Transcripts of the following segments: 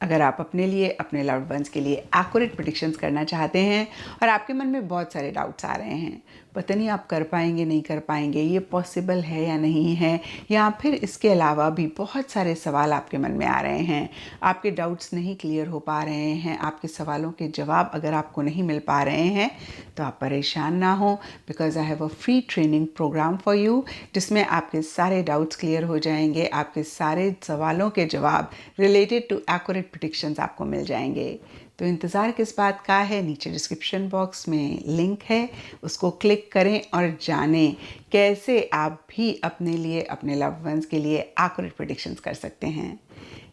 अगर आप अपने लिए, अपने लव्ड वंस के लिए एक्यूरेट प्रेडिक्शंस करना चाहते हैं और आपके मन में बहुत सारे डाउट्स आ रहे हैं, पता नहीं आप कर पाएंगे नहीं कर पाएंगे, ये पॉसिबल है या नहीं है, या फिर इसके अलावा भी बहुत सारे सवाल आपके मन में आ रहे हैं, आपके डाउट्स नहीं क्लियर हो पा रहे हैं, आपके सवालों के जवाब अगर आपको नहीं मिल पा रहे हैं, तो आप परेशान ना हो, because I have a free training programme for you, जिसमें आपके सारे डाउट्स क्लियर हो जाएंगे, आपके सारे सवालों के जवाब रिलेटेड टू एक्यूरेट प्रेडिक्शंस आपको मिल जाएंगे। तो इंतज़ार किस बात का है? नीचे डिस्क्रिप्शन बॉक्स में लिंक है, उसको क्लिक करें और जानें कैसे आप भी अपने लिए, अपने लव्ड वंस के लिए एक्यूरेट प्रेडिक्शंस कर सकते हैं।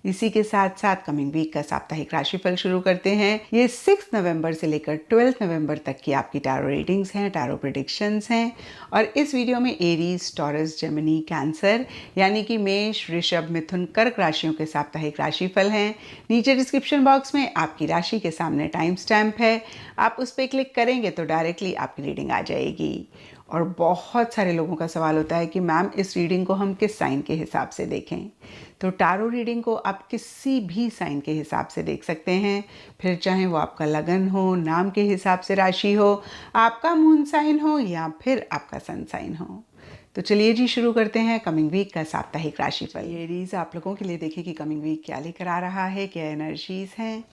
इसी के साथ साथ कमिंग वीक का साप्ताहिक राशिफल शुरू करते हैं। ये 6 नवंबर से लेकर 12 नवंबर तक की आपकी टैरो रीडिंग्स हैं, टैरो प्रेडिक्शंस हैं। और इस वीडियो में एरीज, टॉरस, जेमिनी, कैंसर यानी कि मेष, ऋषभ, मिथुन, कर्क राशियों के साप्ताहिक राशिफल हैं। नीचे डिस्क्रिप्शन बॉक्स में आपकी राशि के सामने टाइम स्टैम्प है, आप उस पर क्लिक करेंगे तो डायरेक्टली आपकी रीडिंग आ जाएगी। और बहुत सारे लोगों का सवाल होता है कि मैम इस रीडिंग को हम किस साइन के हिसाब से देखें? तो टैरो रीडिंग को आप किसी भी साइन के हिसाब से देख सकते हैं, फिर चाहे वो आपका लगन हो, नाम के हिसाब से राशि हो, आपका मून साइन हो या फिर आपका सन साइन हो। तो चलिए जी शुरू करते हैं कमिंग वीक का साप्ताहिक राशिफल। एरीज, आप लोगों के लिए देखें कि कमिंग वीक क्या लेकर आ रहा है, क्या एनर्जीज हैं।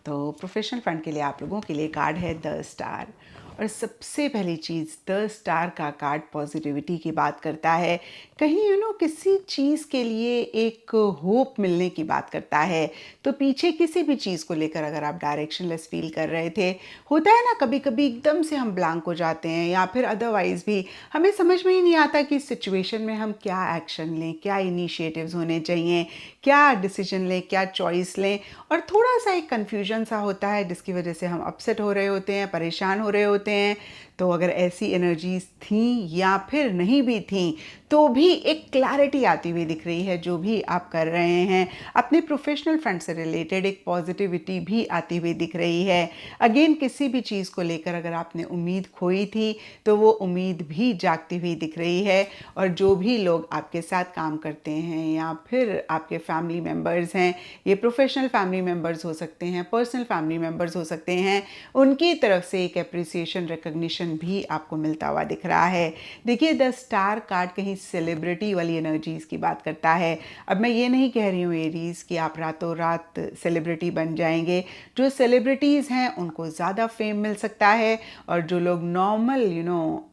तो प्रोफेशनल फ्रंट के लिए आप लोगों के लिए कार्ड है द स्टार। और सबसे पहली चीज़, द स्टार का कार्ड पॉजिटिविटी की बात करता है, कहीं किसी चीज़ के लिए एक होप मिलने की बात करता है। तो पीछे किसी भी चीज़ को लेकर अगर आप डायरेक्शनलेस फील कर रहे थे, होता है ना कभी कभी एकदम से हम ब्लैंक हो जाते हैं, या फिर अदरवाइज भी हमें समझ में ही नहीं आता कि इस सिचुएशन में हम क्या एक्शन लें, क्या इनिशिएटिव्स होने चाहिए, क्या डिसीजन लें, क्या चॉइस लें। और थोड़ा सा एक कन्फ्यूजन सा होता है जिसकी वजह से हम अपसेट हो रहे होते हैं, परेशान हो रहे होते हैं। तो अगर ऐसी एनर्जीज थी या फिर नहीं भी थी, तो भी एक क्लैरिटी आती हुई दिख रही है। जो भी आप कर रहे हैं अपने प्रोफेशनल फ्रंट से रिलेटेड एक पॉजिटिविटी भी आती हुई दिख रही है। अगेन किसी भी चीज़ को लेकर अगर आपने उम्मीद खोई थी, तो वो उम्मीद भी जागती हुई दिख रही है। और जो भी लोग आपके साथ काम करते हैं या फिर आपके फैमिली मेम्बर्स हैं, ये प्रोफेशनल फैमिली मेम्बर्स हो सकते हैं, पर्सनल फैमिली मेम्बर्स हो सकते हैं, उनकी तरफ से एक अप्रिसिएशन, रिकग्निशन भी आपको मिलता हुआ दिख रहा है। देखिए, द स्टार कार्ड कहीं सेलिब्रिटी वाली एनर्जीज की बात करता है। अब मैं ये नहीं कह रही हूँ एरीज कि आप रातों रात सेलिब्रिटी बन जाएंगे। जो सेलिब्रिटीज़ हैं उनको ज़्यादा फेम मिल सकता है, और जो लोग नॉर्मल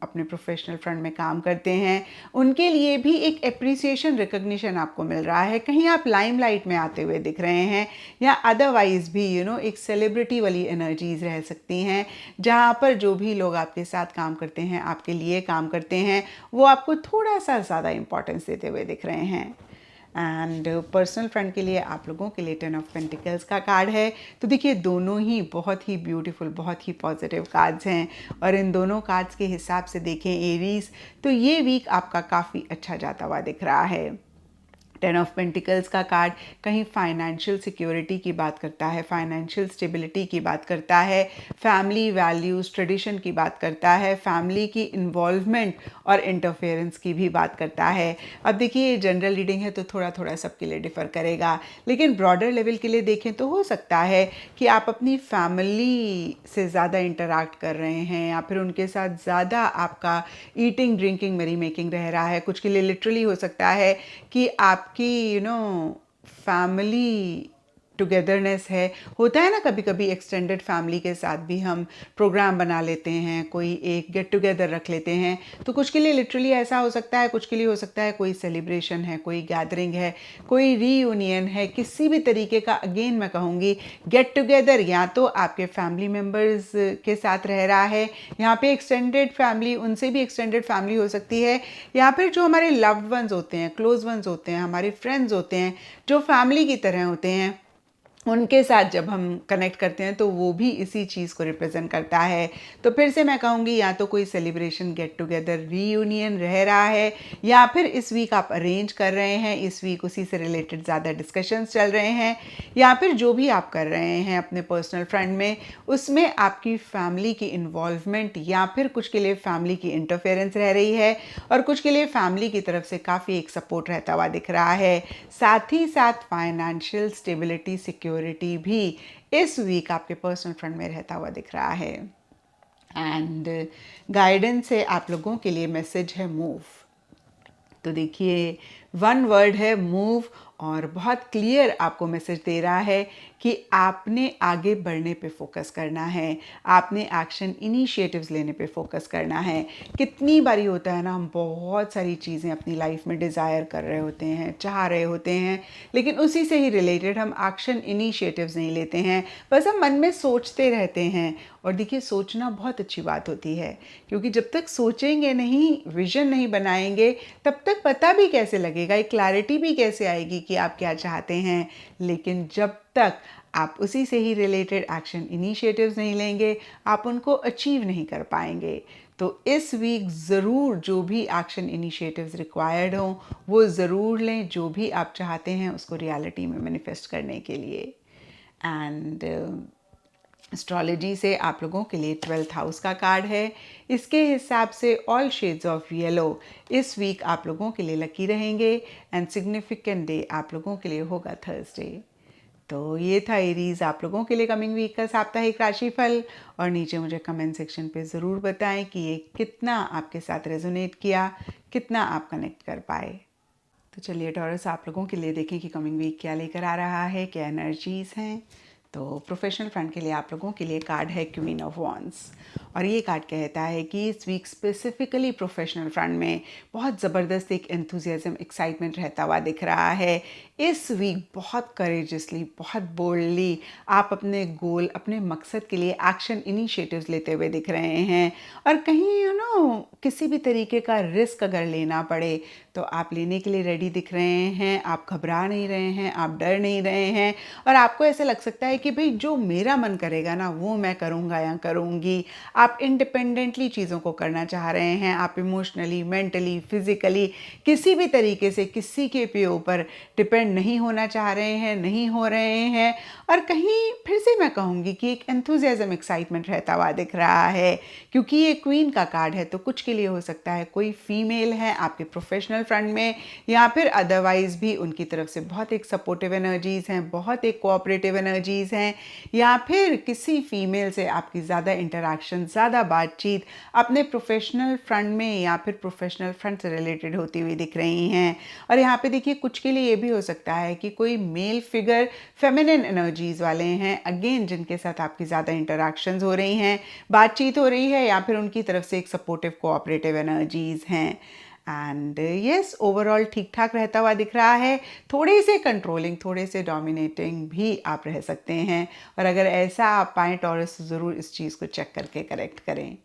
अपने प्रोफेशनल फ्रंट में काम करते हैं, उनके लिए भी एक अप्रिसिएशन, रिकग्निशन आपको मिल रहा है। कहीं आप लाइमलाइट में आते हुए दिख रहे हैं, या अदरवाइज भी एक सेलिब्रिटी वाली एनर्जीज रह सकती हैं, जहाँ पर जो भी लोग आपके साथ काम करते हैं, आपके लिए काम करते हैं, वो आपको थोड़ा सा ज़्यादा इंपॉर्टेंस देते हुए दिख रहे हैं। एंड पर्सनल फ्रंट के लिए आप लोगों के लिए 10 ऑफ पेंटिकल्स का कार्ड है। तो देखिए, दोनों ही बहुत ही ब्यूटीफुल, बहुत ही पॉजिटिव कार्ड्स हैं। और इन दोनों कार्ड्स के हिसाब से देखें एरीज, तो ये वीक आपका काफ़ी अच्छा जाता हुआ दिख रहा है। 10 ऑफ पेंटिकल्स का कार्ड कहीं फाइनेंशियल सिक्योरिटी की बात करता है, फाइनेंशियल स्टेबिलिटी की बात करता है, फैमिली वैल्यूज़, ट्रेडिशन की बात करता है, फैमिली की इन्वॉल्वमेंट और इंटरफेरेंस की भी बात करता है। अब देखिए, जनरल रीडिंग है तो थोड़ा थोड़ा सबके लिए डिफ़र करेगा, लेकिन ब्रॉडर लेवल के लिए देखें तो हो सकता है कि आप अपनी फैमिली से ज़्यादा इंटरैक्ट कर रहे हैं, या फिर उनके साथ ज़्यादा आपका ईटिंग, ड्रिंकिंग, मरी मेकिंग रह रहा है। कुछ के लिए लिटरली हो सकता है कि आपकी फैमिली टुगेदरनेस है। होता है ना कभी कभी एक्सटेंडेड फैमिली के साथ भी हम प्रोग्राम बना लेते हैं, कोई एक गेट टुगेदर रख लेते हैं। तो कुछ के लिए लिटरली ऐसा हो सकता है, कुछ के लिए हो सकता है कोई सेलिब्रेशन है, कोई गैदरिंग है, कोई रीयूनियन है, किसी भी तरीके का। अगेन मैं कहूँगी गेट टुगेदर या तो आपके फैमिली मेम्बर्स के साथ रह रहा है, यहाँ पे एक्सटेंडेड फैमिली, उनसे भी एक्सटेंडेड फैमिली हो सकती है, या फिर जो हमारे लव्ड वंस होते हैं, क्लोज वंस होते हैं, हमारे फ्रेंड्स होते हैं, जो फैमिली की तरह होते हैं, उनके साथ जब हम कनेक्ट करते हैं तो वो भी इसी चीज़ को रिप्रेजेंट करता है। तो फिर से मैं कहूँगी, या तो कोई सेलिब्रेशन, गेट टुगेदर, रीयूनियन रह रहा है, या फिर इस वीक आप अरेंज कर रहे हैं, इस वीक उसी से रिलेटेड ज़्यादा डिस्कशंस चल रहे हैं, या फिर जो भी आप कर रहे हैं अपने पर्सनल फ्रंट में, उसमें आपकी फैमिली की इन्वॉल्वमेंट या फिर कुछ के लिए फैमिली की इंटरफेरेंस रह रही है, और कुछ के लिए फैमिली की तरफ से काफ़ी एक सपोर्ट रहता हुआ दिख रहा है। साथ ही साथ फाइनेंशियल स्टेबिलिटी, सिक्योरिटी प्रायोरिटी भी इस वीक आपके पर्सनल फ्रंट में रहता हुआ दिख रहा है। एंड गाइडेंस से आप लोगों के लिए मैसेज है मूव। तो देखिए, वन वर्ड है मूव, और बहुत क्लियर आपको मैसेज दे रहा है कि आपने आगे बढ़ने पे फोकस करना है, आपने एक्शन इनिशिएटिव्स लेने पे फोकस करना है। कितनी बारी होता है ना, हम बहुत सारी चीज़ें अपनी लाइफ में डिज़ायर कर रहे होते हैं, चाह रहे होते हैं, लेकिन उसी से ही रिलेटेड हम एक्शन इनिशिएटिव्स नहीं लेते हैं, बस हम मन में सोचते रहते हैं। और देखिए, सोचना बहुत अच्छी बात होती है, क्योंकि जब तक सोचेंगे नहीं, विजन नहीं बनाएंगे, तब तक पता भी कैसे लगेगा, एक क्लैरिटी भी कैसे आएगी कि आप क्या चाहते हैं। लेकिन जब तक आप उसी से ही रिलेटेड एक्शन इनिशिएटिव्स नहीं लेंगे, आप उनको अचीव नहीं कर पाएंगे। तो इस वीक ज़रूर जो भी एक्शन इनिशिएटिव्स रिक्वायर्ड हों वो ज़रूर लें, जो भी आप चाहते हैं उसको रियलिटी में मैनिफेस्ट करने के लिए। एंड एस्ट्रोलॉजी से आप लोगों के लिए 12th हाउस का कार्ड है। इसके हिसाब से ऑल शेड्स ऑफ येलो इस वीक आप लोगों के लिए लकी रहेंगे। एंड सिग्निफिकेंट डे आप लोगों के लिए होगा थर्सडे। तो ये था एरीज आप लोगों के लिए कमिंग वीक का साप्ताहिक राशिफल। और नीचे मुझे कमेंट सेक्शन पे ज़रूर बताएं कि ये कितना आपके साथ रेजोनेट किया, कितना आप कनेक्ट कर पाए। तो चलिए टॉरस, आप लोगों के लिए देखें कि कमिंग वीक क्या लेकर आ रहा है, क्या एनर्जीज़ हैं। तो प्रोफेशनल फ्रंट के लिए आप लोगों के लिए कार्ड है क्वीन ऑफ वॉन्ड्स, और ये कार्ड कहता है कि इस वीक स्पेसिफिकली प्रोफेशनल फ्रंट में बहुत ज़बरदस्त एक एंथुजियाज्म, एक्साइटमेंट रहता हुआ दिख रहा है। इस वीक बहुत करेजसली, बहुत बोल्डली आप अपने गोल, अपने मकसद के लिए एक्शन इनिशिएटिव्स लेते हुए दिख रहे हैं। और कहीं किसी भी तरीके का रिस्क अगर लेना पड़े तो आप लेने के लिए रेडी दिख रहे हैं। आप घबरा नहीं रहे हैं, आप डर नहीं रहे हैं, और आपको ऐसे लग सकता है कि भाई जो मेरा मन करेगा ना वो मैं करूँगा या करूँगी। आप इंडिपेंडेंटली चीज़ों को करना चाह रहे हैं। आप इमोशनली, मेंटली, फिजिकली किसी भी तरीके से किसी के ऊपर डिपेंड नहीं होना चाह रहे हैं, नहीं हो रहे हैं। और कहीं फिर से मैं कहूँगी कि एक एंथुजियाज्म, एक्साइटमेंट रहता हुआ दिख रहा है, क्योंकि ये क्वीन का कार्ड है। तो कुछ के लिए हो सकता है कोई फीमेल है आपके प्रोफेशनल फ्रंट में, या फिर अदरवाइज भी उनकी तरफ से बहुत एक सपोर्टिव एनर्जीज़ हैं, बहुत एक कोऑपरेटिव एनर्जीज़ हैं, या फिर किसी फीमेल से आपकी ज़्यादा इंटरेक्शन, ज़्यादा बातचीत अपने प्रोफेशनल फ्रंट में या फिर प्रोफेशनल फ्रंट से रिलेटेड होती हुई दिख रही हैं। और यहाँ पे देखिए, कुछ के लिए ये भी हो सकता है कि कोई मेल फिगर फेमिनिन एनर्जीज़ वाले हैं, अगेन जिनके साथ आपकी ज़्यादा इंटरेक्शंस हो रही हैं, बातचीत हो रही है, या फिर उनकी तरफ से एक सपोर्टिव कोऑपरेटिव एनर्जीज़ हैं। एंड यस, ओवरऑल ठीक ठाक रहता हुआ दिख रहा है। थोड़े से कंट्रोलिंग, थोड़े से डोमिनेटिंग भी आप रह सकते हैं, और अगर ऐसा आप पाएँ टॉरस, ज़रूर इस चीज़ को चेक करके करेक्ट करें।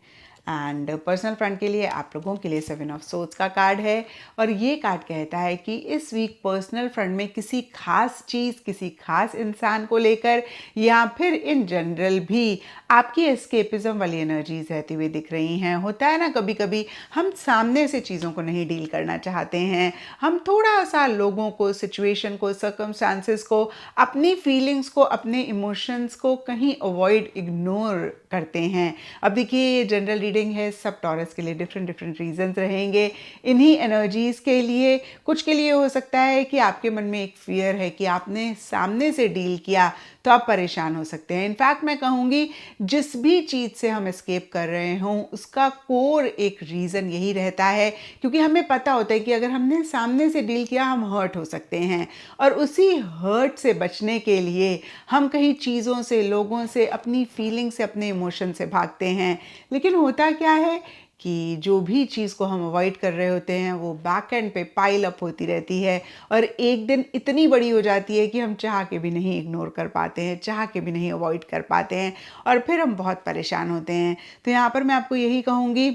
एंड पर्सनल फ्रंट के लिए आप लोगों के लिए 7 ऑफ सोर्ड्स का कार्ड है, और ये कार्ड कहता है कि इस वीक पर्सनल फ्रंट में किसी खास चीज़, किसी खास इंसान को लेकर, या फिर इन जनरल भी आपकी एस्केपिज्म वाली एनर्जीज रहती हुई दिख रही हैं। होता है ना, कभी कभी हम सामने से चीज़ों को नहीं डील करना चाहते हैं, हम थोड़ा सा लोगों को, सिचुएशन को, सर्कमस्टांसेस को, अपनी फीलिंग्स को, अपने इमोशंस को कहीं अवॉइड, इग्नोर करते हैं। अब देखिए, ये जनरल रीडिंग है, सब टॉरस के लिए डिफरेंट डिफरेंट रीजंस रहेंगे। इन्हीं एनर्जीज के लिए, कुछ के लिए हो सकता है कि आपके मन में एक फियर है कि आपने सामने से डील किया तो आप परेशान हो सकते हैं। इनफैक्ट मैं कहूँगी, जिस भी चीज़ से हम एस्केप कर रहे हों उसका कोर एक रीज़न यही रहता है, क्योंकि हमें पता होता है कि अगर हमने सामने से डील किया हम हर्ट हो सकते हैं, और उसी हर्ट से बचने के लिए हम कहीं चीज़ों से, लोगों से, अपनी फीलिंग से, अपने इमोशन से भागते हैं। लेकिन होता क्या है कि जो भी चीज़ को हम अवॉइड कर रहे होते हैं वो बैक एंड पे पाइल अप होती रहती है, और एक दिन इतनी बड़ी हो जाती है कि हम चाह के भी नहीं इग्नोर कर पाते हैं, चाह के भी नहीं अवॉइड कर पाते हैं, और फिर हम बहुत परेशान होते हैं। तो यहाँ पर मैं आपको यही कहूँगी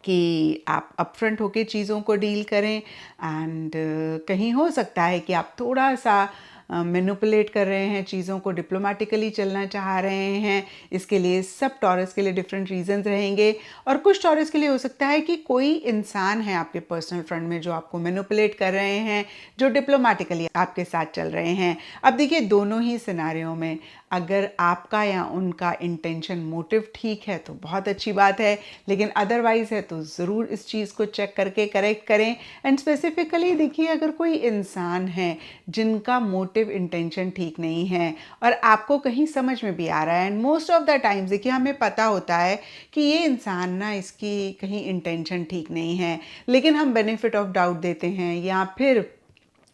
कि आप अपफ्रंट होके चीज़ों को डील करें। एंड कहीं हो सकता है कि आप थोड़ा सा मैनिपुलेट कर रहे हैं चीज़ों को, डिप्लोमेटिकली चलना चाह रहे हैं। इसके लिए सब टॉरस के लिए डिफरेंट रीजंस रहेंगे, और कुछ टॉरस के लिए हो सकता है कि कोई इंसान है आपके पर्सनल फ्रंट में जो आपको मैनिपुलेट कर रहे हैं, जो डिप्लोमेटिकली आपके साथ चल रहे हैं। अब देखिए, दोनों ही सिनारियों में अगर आपका या उनका इंटेंशन, मोटिव ठीक है तो बहुत अच्छी बात है, लेकिन अदरवाइज है तो ज़रूर इस चीज़ को चेक करके करेक्ट करें। एंड स्पेसिफिकली देखिए, अगर कोई इंसान है जिनका मोटिव मोटिव इंटेंशन ठीक नहीं है और आपको कहीं समझ में भी आ रहा है, and most of the times देखिए हमें पता होता है कि ये इंसान ना, इसकी कहीं इंटेंशन ठीक नहीं है, लेकिन हम बेनिफिट ऑफ डाउट देते हैं या फिर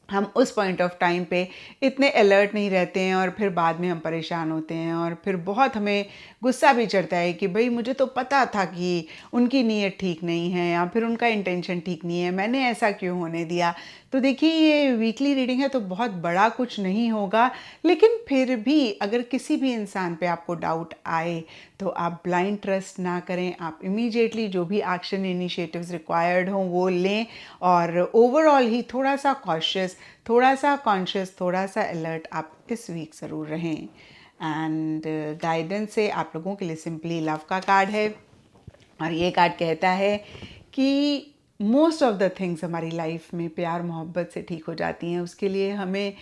हम उस पॉइंट ऑफ टाइम पे इतने अलर्ट नहीं रहते हैं और फिर बाद में हम परेशान होते हैं और फिर बहुत हमें गुस्सा भी चढ़ता है कि भाई मुझे तो पता था कि उनकी नीयत ठीक नहीं है या फिर उनका इंटेंशन ठीक नहीं है, मैंने ऐसा क्यों होने दिया। तो देखिए ये वीकली रीडिंग है तो बहुत बड़ा कुछ नहीं होगा, लेकिन फिर भी अगर किसी भी इंसान पे आपको डाउट आए तो आप ब्लाइंड ट्रस्ट ना करें, आप इमीडिएटली जो भी एक्शन इनिशिएटिव्स रिक्वायर्ड हों वो लें और ओवरऑल ही थोड़ा सा कॉशियस, थोड़ा सा कॉन्शियस, थोड़ा सा अलर्ट आप इस वीक ज़रूर रहें। एंड गाइडेंस से आप लोगों के लिए सिंपली लव का कार्ड है और ये कार्ड कहता है कि मोस्ट ऑफ द थिंग्स हमारी लाइफ में प्यार मोहब्बत से ठीक हो जाती हैं। उसके लिए हमें,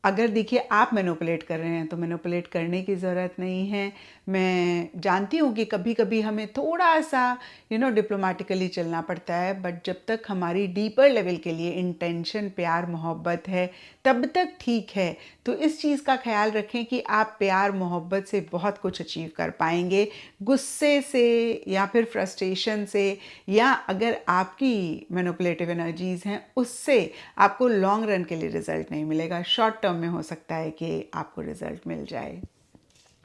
अगर देखिए आप मैनिपुलेट कर रहे हैं तो मैनिपुलेट करने की ज़रूरत नहीं है। मैं जानती हूँ कि कभी कभी हमें थोड़ा सा डिप्लोमेटिकली चलना पड़ता है, बट जब तक हमारी डीपर लेवल के लिए इंटेंशन प्यार मोहब्बत है तब तक ठीक है। तो इस चीज़ का ख्याल रखें कि आप प्यार मोहब्बत से बहुत कुछ अचीव कर पाएंगे, गुस्से से या फिर फ्रस्ट्रेशन से, या अगर आपकी मैनिपुलेटिव एनर्जीज़ हैं उससे आपको लॉन्ग रन के लिए रिजल्ट नहीं मिलेगा। शॉर्ट टर्म में हो सकता है कि आपको रिजल्ट मिल जाए।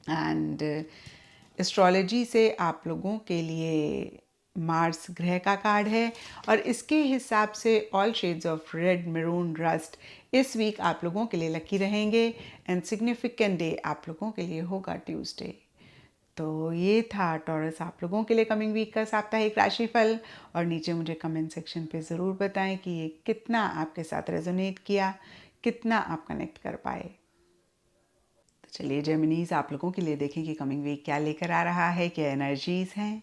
एंड एस्ट्रोलॉजी से आप लोगों के लिए मार्स ग्रह का कार्ड है और इसके हिसाब से all shades of red, maroon, rust इस वीक आप लोगों के लिए लकी रहेंगे एंड सिग्निफिकेंट डे आप लोगों के लिए होगा ट्यूसडे। तो ये था टॉरस आप लोगों के लिए कमिंग वीक का साप्ताहिक राशिफल, और नीचे मुझे कमेंट सेक्शन पे ज़रूर बताएं कि ये कितना आपके साथ रेजोनेट किया, कितना आप कनेक्ट कर पाए। तो चलिए जेमिनीज आप लोगों के लिए देखें कि कमिंग वीक क्या लेकर आ रहा है, क्या एनर्जीज हैं।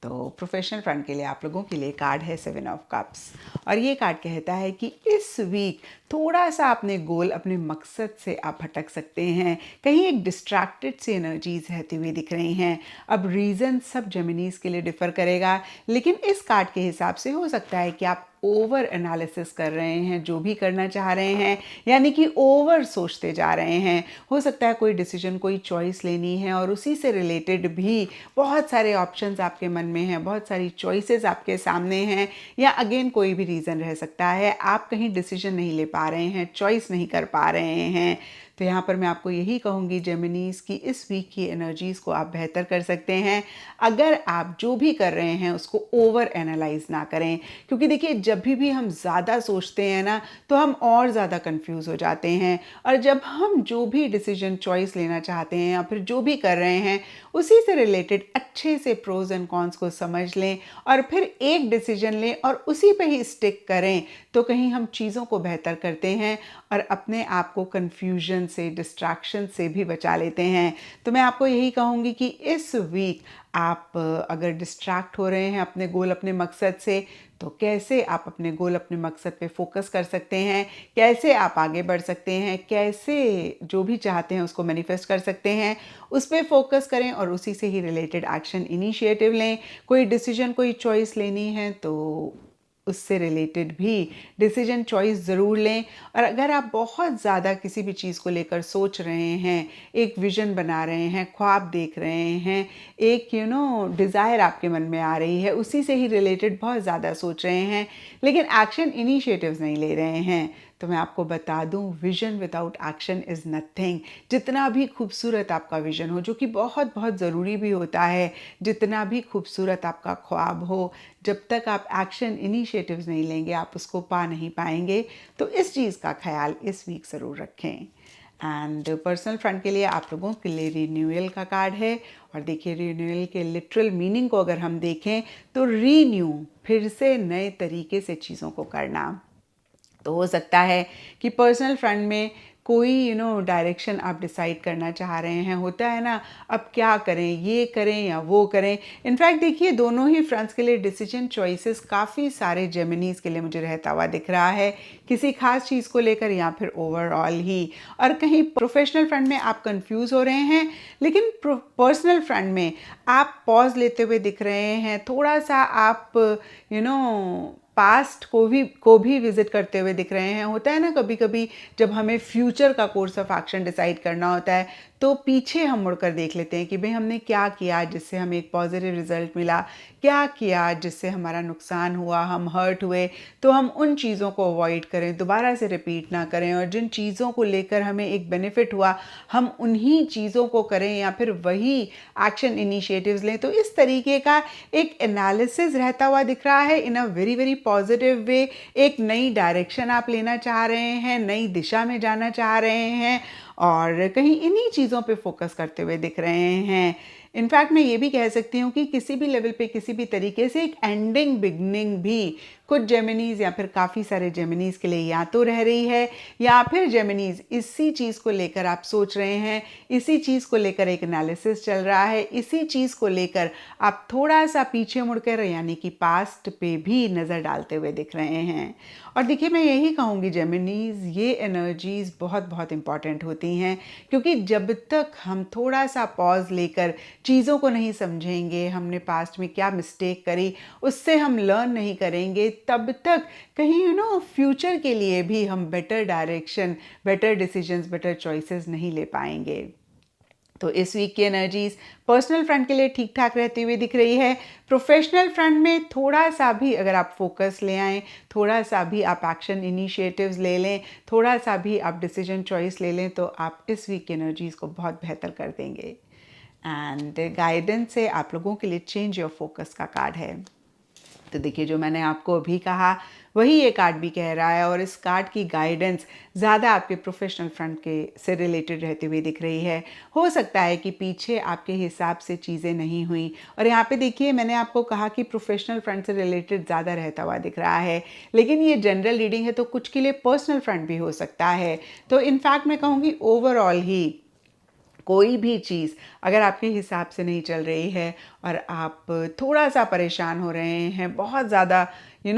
तो प्रोफेशनल फ्रंट के लिए आप लोगों के लिए कार्ड है 7 ऑफ कप्स और ये कार्ड कहता है कि इस वीक थोड़ा सा अपने गोल, अपने मकसद से आप भटक सकते हैं। कहीं एक डिस्ट्रैक्टेड सी एनर्जीज रहती हुई दिख रही हैं। अब रीज़न सब जेमिनीज के लिए डिफ़र करेगा, लेकिन इस कार्ड के हिसाब से हो सकता है कि आप ओवर एनालिसिस कर रहे हैं जो भी करना चाह रहे हैं, यानी कि ओवर सोचते जा रहे हैं। हो सकता है कोई डिसीजन, कोई चॉइस लेनी है और उसी से रिलेटेड भी बहुत सारे ऑप्शंस आपके मन में हैं, बहुत सारी चॉइसेस आपके सामने हैं, या अगेन कोई भी रीज़न रह सकता है आप कहीं डिसीजन नहीं ले पा रहे हैं, चॉइस नहीं कर पा रहे हैं। तो यहाँ पर मैं आपको यही कहूँगी जेमिनीज की इस वीक की एनर्जीज़ को आप बेहतर कर सकते हैं अगर आप जो भी कर रहे हैं उसको ओवर एनालाइज ना करें। क्योंकि देखिए जब भी हम ज़्यादा सोचते हैं ना तो हम और ज़्यादा कंफ्यूज हो जाते हैं, और जब हम जो भी डिसीजन चॉइस लेना चाहते हैं या फिर जो भी कर रहे हैं उसी से रिलेटेड अच्छे से प्रोज एंड कॉन्स को समझ लें और फिर एक डिसीजन लें और उसी पे ही स्टिक करें, तो कहीं हम चीज़ों को बेहतर करते हैं और अपने आप को कन्फ्यूजन से, डिस्ट्रैक्शन से भी बचा लेते हैं। तो मैं आपको यही कहूँगी कि इस वीक आप अगर डिस्ट्रैक्ट हो रहे हैं अपने गोल, अपने मकसद से, तो कैसे आप अपने गोल, अपने मकसद पे फोकस कर सकते हैं, कैसे आप आगे बढ़ सकते हैं, कैसे जो भी चाहते हैं उसको मैनिफेस्ट कर सकते हैं, उस पर फोकस करें और उसी से ही रिलेटेड एक्शन इनिशिएटिव लें। कोई डिसीजन, कोई चॉइस लेनी है तो उससे रिलेटेड भी डिसीजन चॉइस ज़रूर लें। और अगर आप बहुत ज़्यादा किसी भी चीज़ को लेकर सोच रहे हैं, एक विज़न बना रहे हैं, ख्वाब देख रहे हैं, एक डिज़ायर आपके मन में आ रही है, उसी से ही रिलेटेड बहुत ज़्यादा सोच रहे हैं लेकिन एक्शन इनिशिएटिव्स नहीं ले रहे हैं, तो मैं आपको बता दूं vision without action is nothing. जितना भी खूबसूरत आपका विजन हो, जो कि बहुत बहुत ज़रूरी भी होता है, जितना भी खूबसूरत आपका ख्वाब हो, जब तक आप एक्शन इनिशिएटिव्स नहीं लेंगे आप उसको पा नहीं पाएंगे। तो इस चीज़ का ख्याल इस वीक ज़रूर रखें। एंड पर्सनल फ्रंट के लिए आप लोगों के लिए रिन्यूअल का कार्ड है और देखिए रिन्यूअल के लिटरल मीनिंग को अगर हम देखें तो रीन्यू, फिर से नए तरीके से चीज़ों को करना। तो हो सकता है कि पर्सनल फ्रंट में कोई डायरेक्शन आप डिसाइड करना चाह रहे हैं, होता है ना, अब क्या करें, ये करें या वो करें। इनफैक्ट देखिए दोनों ही फ्रंट्स के लिए डिसीजन चॉइसेस काफ़ी सारे जेमिनीज के लिए मुझे रहता हुआ दिख रहा है, किसी खास चीज़ को लेकर या फिर ओवरऑल ही। और कहीं प्रोफेशनल फ्रंट में आप कंफ्यूज हो रहे हैं, लेकिन पर्सनल फ्रंट में आप पॉज लेते हुए दिख रहे हैं, थोड़ा सा आप पास्ट को भी विजिट करते हुए दिख रहे हैं। होता है ना कभी कभी जब हमें फ्यूचर का कोर्स ऑफ एक्शन डिसाइड करना होता है तो पीछे हम मुड़कर देख लेते हैं कि भाई हमने क्या किया जिससे हमें एक पॉजिटिव रिजल्ट मिला, क्या किया जिससे हमारा नुकसान हुआ, हम हर्ट हुए, तो हम उन चीज़ों को अवॉइड करें, दोबारा से रिपीट ना करें, और जिन चीज़ों को लेकर हमें एक बेनिफिट हुआ हम उन्हीं चीज़ों को करें या फिर वही एक्शन इनिशिएटिव्स लें। तो इस तरीके का एक एनालिसिस रहता हुआ दिख रहा है in a very very positive way. एक नई डायरेक्शन आप लेना चाह रहे हैं, नई दिशा में जाना चाह रहे हैं और कहीं इन्हीं चीज़ों पे फोकस करते हुए दिख रहे हैं। इनफैक्ट मैं ये भी कह सकती हूँ कि किसी भी लेवल पे किसी भी तरीके से एक एंडिंग बिगनिंग भी कुछ जेमिनीज या फिर काफ़ी सारे जेमिनीज के लिए या तो रह रही है, या फिर जेमिनीज इसी चीज़ को लेकर आप सोच रहे हैं, इसी चीज़ को लेकर एक एनालिसिस चल रहा है, इसी चीज़ को लेकर आप थोड़ा सा पीछे मुड़कर यानी कि पास्ट पे भी नज़र डालते हुए दिख रहे हैं। और देखिए मैं यही कहूँगी जेमिनीज, ये एनर्जीज़ बहुत बहुत इंपॉर्टेंट होती हैं, क्योंकि जब तक हम थोड़ा सा पॉज लेकर चीज़ों को नहीं समझेंगे, हमने पास्ट में क्या मिस्टेक करी उससे हम लर्न नहीं करेंगे, तब तक कहीं फ्यूचर के लिए भी हम better direction, better decisions, better choices नहीं ले पाएंगे। तो इस वीक की एनर्जीज पर्सनल फ्रंट के लिए ठीक ठाक रहती हुई दिख रही है। प्रोफेशनल फ्रंट में थोड़ा सा भी अगर आप फोकस ले आएँ, थोड़ा सा भी आप एक्शन इनिशिएटिव्स ले लें, थोड़ा सा भी आप डिसीजन चॉइस ले लें, तो आप इस वीक की एनर्जीज को बहुत बेहतर कर देंगे। एंड गाइडेंस से आप लोगों के लिए चेंज योर फोकस का कार्ड है। तो देखिए जो मैंने आपको अभी कहा वही ये कार्ड भी कह रहा है, और इस कार्ड की गाइडेंस ज़्यादा आपके प्रोफेशनल फ्रंट के से रिलेटेड रहती हुई दिख रही है। हो सकता है कि पीछे आपके हिसाब से चीज़ें नहीं हुई, और यहाँ पे देखिए मैंने आपको कहा कि प्रोफेशनल फ्रंट से रिलेटेड ज़्यादा रहता हुआ दिख रहा है, लेकिन ये जनरल रीडिंग है तो कुछ के लिए पर्सनल फ्रंट भी हो सकता है। तो इनफैक्ट मैं कहूँगी ओवरऑल ही कोई भी चीज़ अगर आपके हिसाब से नहीं चल रही है और आप थोड़ा सा परेशान हो रहे हैं, बहुत ज़्यादा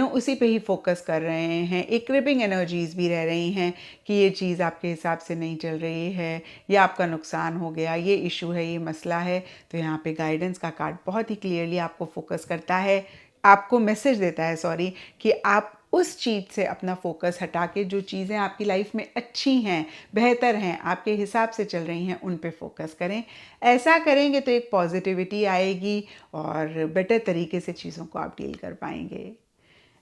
उसी पे ही फोकस कर रहे हैं, एक क्रिपिंग एनर्जीज भी रह रही हैं कि ये चीज़ आपके हिसाब से नहीं चल रही है, या आपका नुकसान हो गया, ये इशू है, ये मसला है, तो यहाँ पे गाइडेंस का कार्ड बहुत ही क्लियरली आपको फोकस करता है, आपको मैसेज देता है कि आप उस चीज़ से अपना फोकस हटा के जो चीज़ें आपकी लाइफ में अच्छी हैं, बेहतर हैं, आपके हिसाब से चल रही हैं, उन पे फोकस करें। ऐसा करेंगे तो एक पॉजिटिविटी आएगी और बेटर तरीके से चीज़ों को आप डील कर पाएंगे।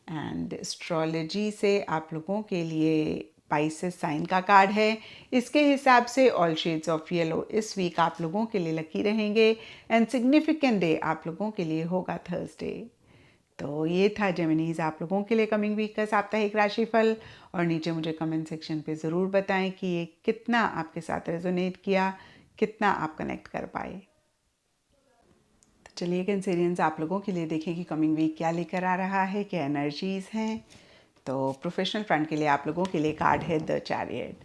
एंड एस्ट्रोलॉजी से आप लोगों के लिए पाइसेस साइन का कार्ड है। इसके हिसाब से ऑल शेड्स ऑफ येलो इस वीक आप लोगों के लिए लकी रहेंगे, एंड सिग्निफिकेंट डे आप लोगों के लिए होगा थर्सडे। तो ये था जेमिनीज आप लोगों के लिए कमिंग वीक का साप्ताहिक राशिफल, और नीचे मुझे कमेंट सेक्शन पे ज़रूर बताएं कि ये कितना आपके साथ रेजोनेट किया, कितना आप कनेक्ट कर पाए। तो चलिए कैंसेरियंस आप लोगों के लिए देखें कि कमिंग वीक क्या लेकर आ रहा है, क्या एनर्जीज़ हैं। तो प्रोफेशनल फ्रंट के लिए आप लोगों के लिए कार्ड है द चैरियट,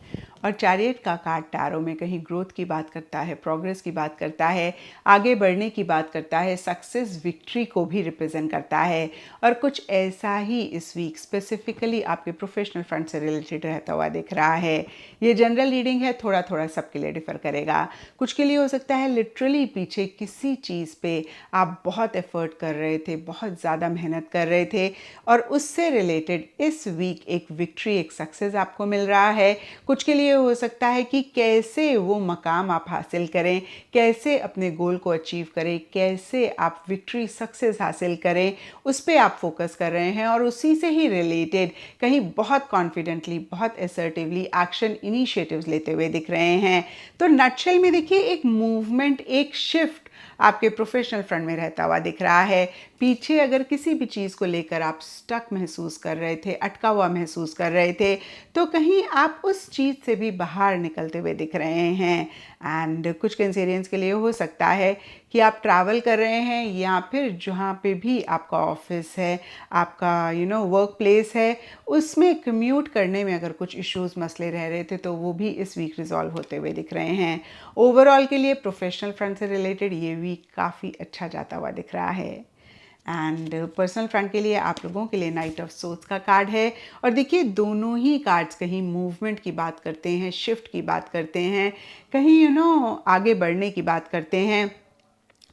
और चैरियट का कार्ड टैरो में कहीं ग्रोथ की बात करता है, प्रोग्रेस की बात करता है, आगे बढ़ने की बात करता है, सक्सेस विक्ट्री को भी रिप्रेजेंट करता है, और कुछ ऐसा ही इस वीक स्पेसिफिकली आपके प्रोफेशनल फ्रंट से रिलेटेड रहता हुआ दिख रहा है। ये जनरल रीडिंग है, थोड़ा थोड़ा सबके लिए डिफर करेगा। कुछ के लिए हो सकता है लिटरली पीछे किसी चीज़ पे आप बहुत एफर्ट कर रहे थे, बहुत ज़्यादा मेहनत कर रहे थे, और उससे रिलेटेड इस वीक एक विक्ट्री, एक सक्सेस आपको मिल रहा है। कुछ के लिए हो सकता है कि कैसे वो मकाम आप हासिल करें, कैसे अपने गोल को अचीव करें, कैसे आप विक्ट्री, सक्सेस हासिल करें, उस पर आप फोकस कर रहे हैं, और उसी से ही रिलेटेड कहीं बहुत कॉन्फिडेंटली, बहुत असर्टिवली एक्शन इनिशिएटिव्स लेते हुए दिख रहे हैं। तो नटशेल में देखिए एक मूवमेंट, एक शिफ्ट आपके प्रोफेशनल फ्रंट में रहता हुआ दिख रहा है। पीछे अगर किसी भी चीज़ को लेकर आप स्टक महसूस कर रहे थे, अटका हुआ महसूस कर रहे थे, तो कहीं आप उस चीज़ से भी बाहर निकलते हुए दिख रहे हैं। एंड कुछ कैंसेरियंस के लिए हो सकता है कि आप ट्रैवल कर रहे हैं, या फिर जहाँ पे भी आपका ऑफिस है, आपका वर्क प्लेस है, उसमें कम्यूट करने में अगर कुछ इश्यूज, मसले रह रहे थे, तो वो भी इस वीक रिजॉल्व होते हुए दिख रहे हैं। ओवरऑल के लिए प्रोफेशनल फ्रंट से रिलेटेड ये वीक काफ़ी अच्छा जाता हुआ दिख रहा है। एंड पर्सनल फ्रंट के लिए आप लोगों के लिए नाइट ऑफ सोर्ड्स का कार्ड है, और देखिए दोनों ही कार्ड्स कहीं मूवमेंट की बात करते हैं, शिफ्ट की बात करते हैं, कहीं आगे बढ़ने की बात करते हैं।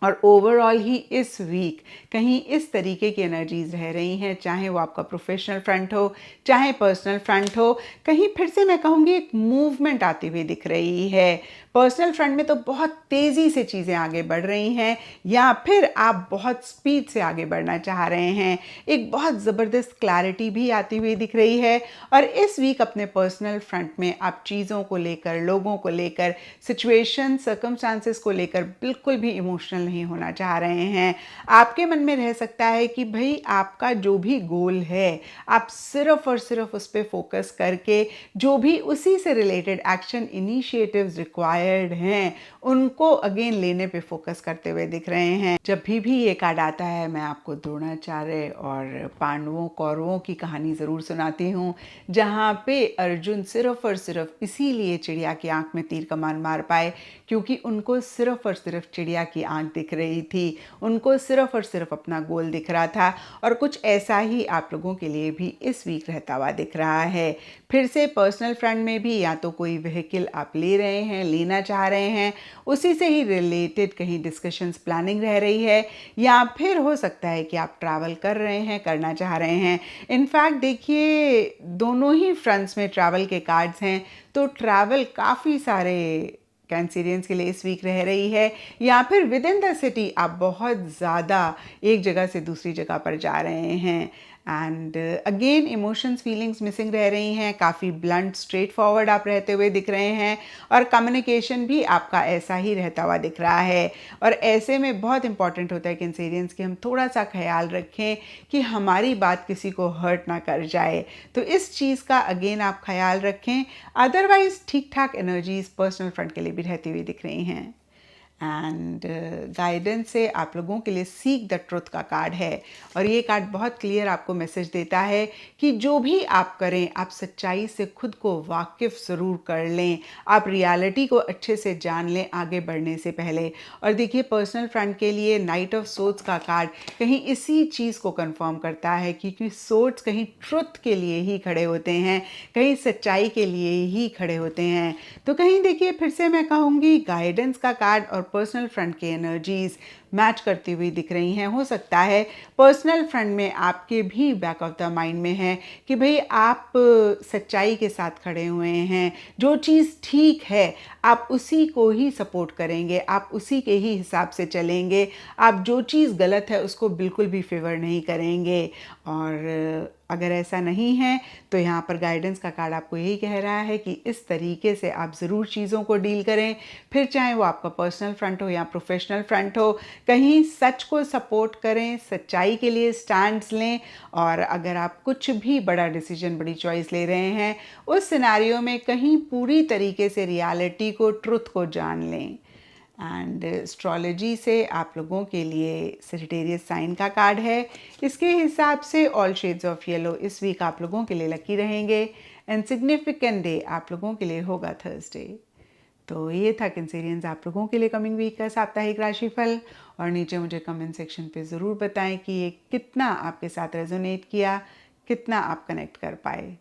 और ओवरऑल ही इस वीक कहीं इस तरीके की एनर्जीज रह रही हैं, चाहे वो आपका प्रोफेशनल फ्रंट हो चाहे पर्सनल फ्रंट हो, कहीं फिर से मैं कहूँगी एक मूवमेंट आती हुई दिख रही है। पर्सनल फ्रंट में तो बहुत तेज़ी से चीज़ें आगे बढ़ रही हैं, या फिर आप बहुत स्पीड से आगे बढ़ना चाह रहे हैं। एक बहुत ज़बरदस्त क्लैरिटी भी आती हुई दिख रही है। और इस वीक अपने पर्सनल फ्रंट में आप चीज़ों को लेकर, लोगों को लेकर, सिचुएशन सर्कमस्टांसेस को लेकर बिल्कुल भी इमोशनल नहीं होना चाह रहे हैं। आपके मन में रह सकता है कि भाई आपका जो भी गोल है आप सिर्फ और सिर्फ उस पर फोकस करके जो भी उसी से रिलेटेड एक्शन इनिशिएटिव्स रिक्वायर्ड हैं उनको अगेन लेने पे फोकस करते हुए दिख रहे हैं। जब भी ये कार्ड आता है मैं आपको द्रोणाचार्य और पांडवों कौरवों की कहानी ज़रूर सुनाती हूँ, जहाँ पे अर्जुन सिर्फ और सिर्फ इसीलिए चिड़िया की आंख में तीर कमान मार पाए क्योंकि उनको सिर्फ और सिर्फ चिड़िया की आंख दिख रही थी, उनको सिर्फ और सिर्फ अपना गोल दिख रहा था। और कुछ ऐसा ही आप लोगों के लिए भी इस वीक रहता हुआ दिख रहा है। फिर से पर्सनल फ्रंट में भी या तो कोई व्हीकल आप ले रहे हैं, लेना चाह रहे हैं, उसी से ही रिलेटेड कहीं डिस्कशंस प्लानिंग रह रही है, या फिर हो सकता है कि आप ट्रैवल कर रहे हैं, करना चाह रहे हैं। इनफैक्ट देखिए दोनों ही फ्रंट्स में ट्रैवल के कार्ड्स हैं, तो ट्रैवल काफ़ी सारे कैंसेरियंस के लिए इस वीक रह रही है, या फिर विद इन द सिटी आप बहुत ज़्यादा एक जगह से दूसरी जगह पर जा रहे हैं। And again emotions feelings missing रह रही हैं, काफ़ी ब्लंट स्ट्रेट फॉरवर्ड आप रहते हुए दिख रहे हैं, और कम्युनिकेशन भी आपका ऐसा ही रहता हुआ दिख रहा है। और ऐसे में बहुत इंपॉर्टेंट होता है कैंसेरियंस कि हम थोड़ा सा ख्याल रखें कि हमारी बात किसी को हर्ट ना कर जाए, तो इस चीज़ का अगेन आप ख्याल रखें। अदरवाइज ठीक ठाक एनर्जीज पर्सनल फ्रंट के लिए भी रहती हुई दिख रही हैं। एंड गाइडेंस से आप लोगों के लिए सीक द ट्रुथ का कार्ड है, और ये कार्ड बहुत क्लियर आपको मैसेज देता है कि जो भी आप करें आप सच्चाई से खुद को वाकिफ ज़रूर कर लें, आप रियलिटी को अच्छे से जान लें आगे बढ़ने से पहले। और देखिए पर्सनल फ्रंट के लिए नाइट ऑफ सोर्ड्स का कार्ड कहीं इसी चीज़ को कंफर्म करता है, क्योंकि सोर्ड्स कहीं ट्रुथ के लिए ही खड़े होते हैं, कहीं सच्चाई के लिए ही खड़े होते हैं। तो कहीं देखिए फिर से मैं कहूँगी गाइडेंस का कार्ड और पर्सनल फ्रंट की एनर्जीज मैच करती हुई दिख रही हैं। हो सकता है पर्सनल फ्रंट में आपके भी बैक ऑफ द माइंड में है कि भाई आप सच्चाई के साथ खड़े हुए हैं, जो चीज़ ठीक है आप उसी को ही सपोर्ट करेंगे, आप उसी के ही हिसाब से चलेंगे, आप जो चीज़ गलत है उसको बिल्कुल भी फेवर नहीं करेंगे। और अगर ऐसा नहीं है तो यहाँ पर गाइडेंस का कार्ड आपको यही कह रहा है कि इस तरीके से आप ज़रूर चीज़ों को डील करें, फिर चाहे वो आपका पर्सनल फ्रंट हो या प्रोफेशनल फ्रंट हो, कहीं सच को सपोर्ट करें, सच्चाई के लिए स्टैंड्स लें। और अगर आप कुछ भी बड़ा डिसीजन, बड़ी चॉइस ले रहे हैं, उस सिनेरियो में कहीं पूरी तरीके से रियलिटी को, ट्रुथ को जान लें। एंड एस्ट्रोलॉजी से आप लोगों के लिए सजिटेरियस साइन का कार्ड है। इसके हिसाब से ऑल शेड्स ऑफ येलो इस वीक आप लोगों के लिए लकी रहेंगे, एंड सिग्निफिकेंट डे आप लोगों के लिए होगा थर्सडे। तो ये था कैंसेरियंस आप लोगों के लिए कमिंग वीक का साप्ताहिक राशिफल। और नीचे मुझे कमेंट सेक्शन पे ज़रूर बताएं कि ये कितना आपके साथ रेजोनेट किया, कितना आप कनेक्ट कर पाए।